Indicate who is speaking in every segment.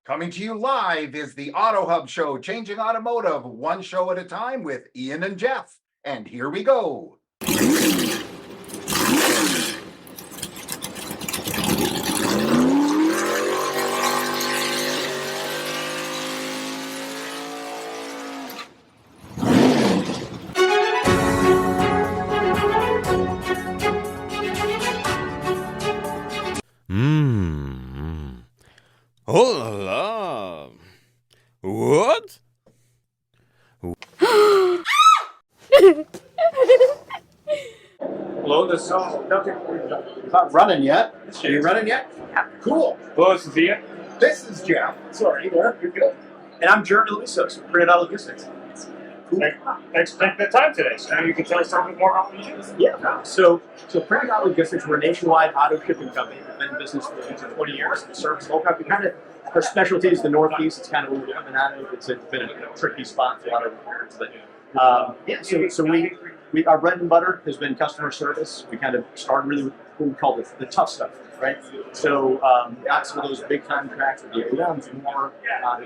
Speaker 1: Coming to you live is the AutoHub show, changing automotive one show at a time with Ian and Jeff. And here we go.
Speaker 2: Oh la la. What?
Speaker 3: Hello, this is
Speaker 1: Not running yet. Are you running yet?
Speaker 3: Yeah.
Speaker 1: Cool.
Speaker 3: Hello, this is Ian.
Speaker 1: This is Jeff.
Speaker 3: Sorry, there. You're good. And I'm Jeremy Lusos from Printed Out Logistics.
Speaker 1: Cool.
Speaker 4: Thanks for taking the time today. So now you can tell us a little bit more about what you do.
Speaker 3: Yeah. So Printed Out Logistics, we're a nationwide auto shipping company. We've been in business for 20 years. We service the whole country. Kind of our specialty is the Northeast. It's kind of where we're coming out of. It's been a tricky spot for a lot of repairs, but So we our bread and butter has been customer service. We kind of started really with what we call the tough stuff, right? So got some of those big contracts with the OEMs, more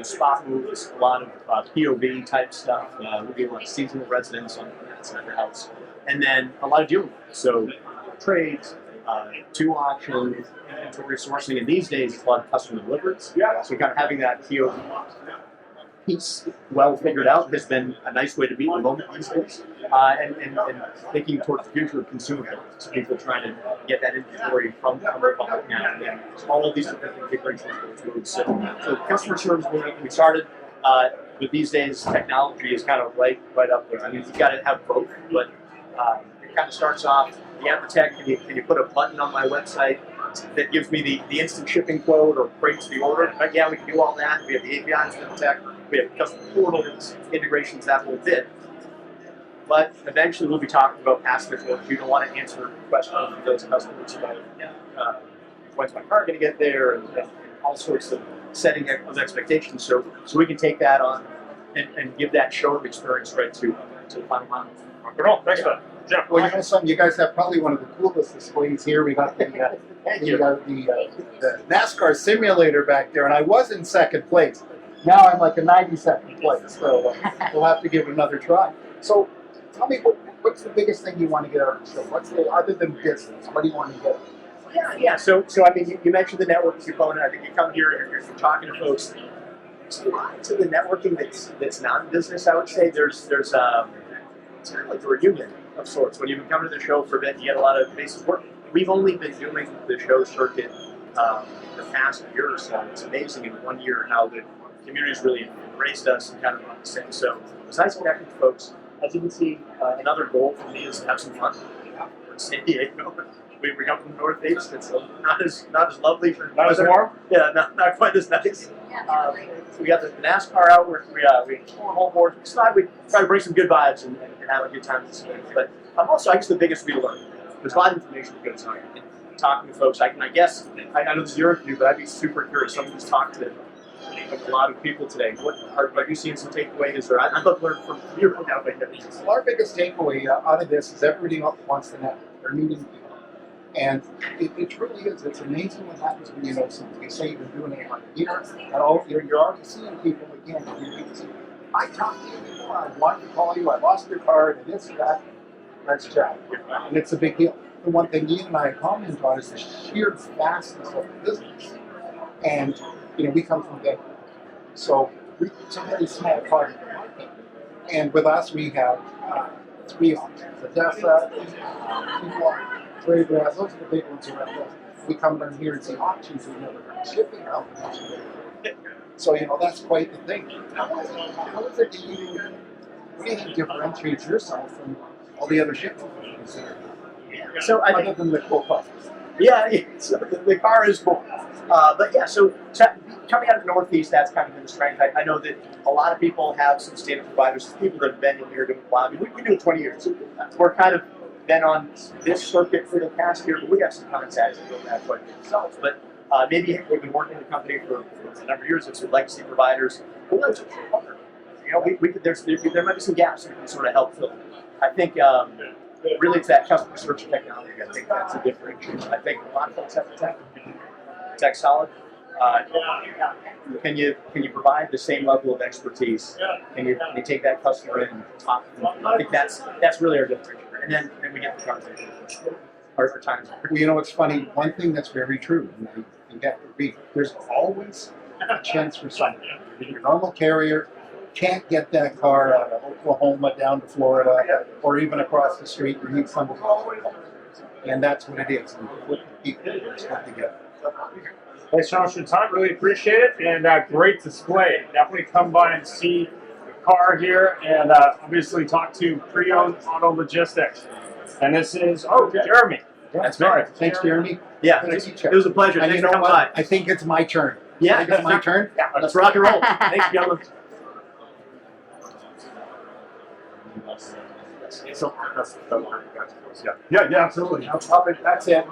Speaker 3: spot moves, a lot of POV type stuff. We do a lot of seasonal residents on that side of the house, and then a lot of dealing. So trades, to auction, inventory sourcing, and these days it's a lot of customer deliveries.
Speaker 4: Yeah.
Speaker 3: So kind of having that POV piece well figured out has been a nice way to be in the moment these days, and thinking towards the future of consumer products. People trying to get that inventory from the public now, and all of these different configurations of moves. So customer service when we started, but these days technology is kind of right up there. I mean, you've got to have both, but it kind of starts off. You have the tech. Can you put a button on my website that gives me the instant shipping quote or creates the order? But yeah, we can do all that. We have the APIs for the tech. We have custom portals, integrations, that whole bit. But eventually we'll be talking about past it. You don't want to answer questions from those customers about when's my car going to get there, and all sorts of setting those expectations. So we can take that on and give that showroom experience right to the final mile.
Speaker 4: Rock and roll. Thanks for that. Jeff,
Speaker 1: Well, you guys have probably one of the coolest displays here. We got the NASCAR simulator back there, and I was in second place. Now I'm like a 92nd place, so we'll have to give it another try. So tell me, what's the biggest thing you want to get out of the show? What's other than business, what do you want to get?
Speaker 3: Yeah. So I mean, you mentioned the networking component. I think you come here and you're talking to folks. There's a lot to the networking that's not business. I would say there's it's kind of like a reunion of sorts. When you've been coming to the show for a bit, you get a lot of basic work. We've only been doing the show circuit the past year or so. It's amazing in 1 year how the community's really embraced us and kind of run the same. So it's nice connecting with folks. As you can see, another goal for me is to have some fun. We're in San Diego. We come from the Northeast. It's not as lovely for
Speaker 4: Not as warm?
Speaker 3: Yeah, not quite as nice. We got the NASCAR out. We home board. We try to bring some good vibes and have a good time this week. But I guess the biggest we learn. There's a lot of information that goes on. And talking to folks, I know this is your interview, but I'd be super curious. Someone who's talked to a lot of people today. Are you seeing some takeaways? Or I'd love to learn from you right now.
Speaker 1: Well, our biggest takeaway out of this is everybody wants to network. They're meeting people. And it truly is. It's amazing what happens when you know something. You say you've been doing it like a year, and you're already seeing people again. I talked to you before. I wanted to call you. I lost your card, and this and that. Let's chat. And it's a big deal. The one thing Ian and I comment on is the sheer vastness of the business. And we come from Denver, so it's a very small part of the market. And with us, we have 3 options: Odessa, Trade Gas. Those are the big ones around us. We come down here and see auctions. We've never heard of shipping companies. So that's quite the thing. How is it that what do you think differentiates yourself from all the other shipping companies
Speaker 3: So
Speaker 1: other than the cool cars?
Speaker 3: Yeah, so the car is cool. But yeah, so coming out of the Northeast, that's kind of been the strength. I know that a lot of people have some standard providers, people that have been in here doing a while. I mean, we do it 20 years. We're kind of been on this circuit for the past year, but we have some contacts that go back quite a bit themselves. But maybe we've been working in the company for a number of years with some legacy providers. There might be some gaps that we can sort of help fill. I think really it's that customer search technology. I think that's a differentiator. I think a lot of folks have the tech solid. Can you provide the same level of expertise? Can you take that customer in and talk to them? I think that's really our differentiator. And then we get the conversation. Our times.
Speaker 1: Well, you know, it's funny. One thing that's very true, and you have to read, there's always a chance for something. Your normal carrier can't get that car out of Oklahoma down to Florida or even across the street. You need somebody else. And that's what it is. And with the people come together.
Speaker 4: Thanks so much for your time. Really appreciate it. And great display. Definitely come by and see the car here and obviously talk to Pre-Owned Auto Logistics. And this is, Jeremy.
Speaker 1: That's right. Thanks, Jeremy.
Speaker 3: Yeah, it was a pleasure.
Speaker 1: And
Speaker 3: Thanks
Speaker 1: you know
Speaker 3: for coming
Speaker 1: what?
Speaker 3: by.
Speaker 1: I think it's my turn.
Speaker 3: Yeah,
Speaker 1: I think it's my turn.
Speaker 3: Yeah, let's rock and roll. Thanks, gentlemen.
Speaker 1: Yeah, absolutely. That's it.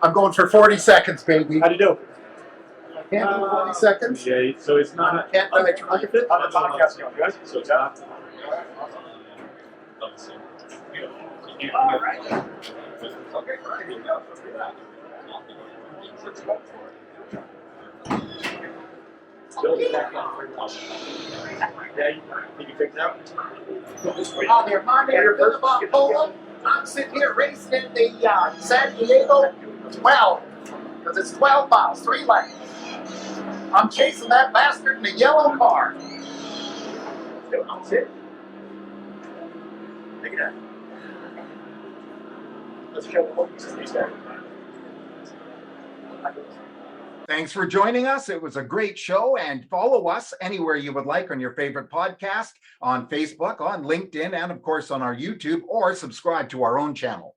Speaker 1: I'm going for 40 seconds, baby.
Speaker 3: How'd you do?
Speaker 1: Can't do 40 seconds.
Speaker 3: Yeah, so it's not.
Speaker 1: Can't do it.
Speaker 4: How the podcast going, guys? So it's not.
Speaker 1: All right.
Speaker 3: Yeah, you fix it out?
Speaker 1: Oh, there, my name is Philip Polo. I'm sitting here racing in the San Diego 12, because it's 12 miles, 3 lanes. I'm chasing that bastard in the yellow car.
Speaker 3: That's it. Take it out. Let's show what you start.
Speaker 1: Thanks for joining us. It was a great show, and follow us anywhere you would like on your favorite podcast, on Facebook, on LinkedIn, and of course on our YouTube, or subscribe to our own channel.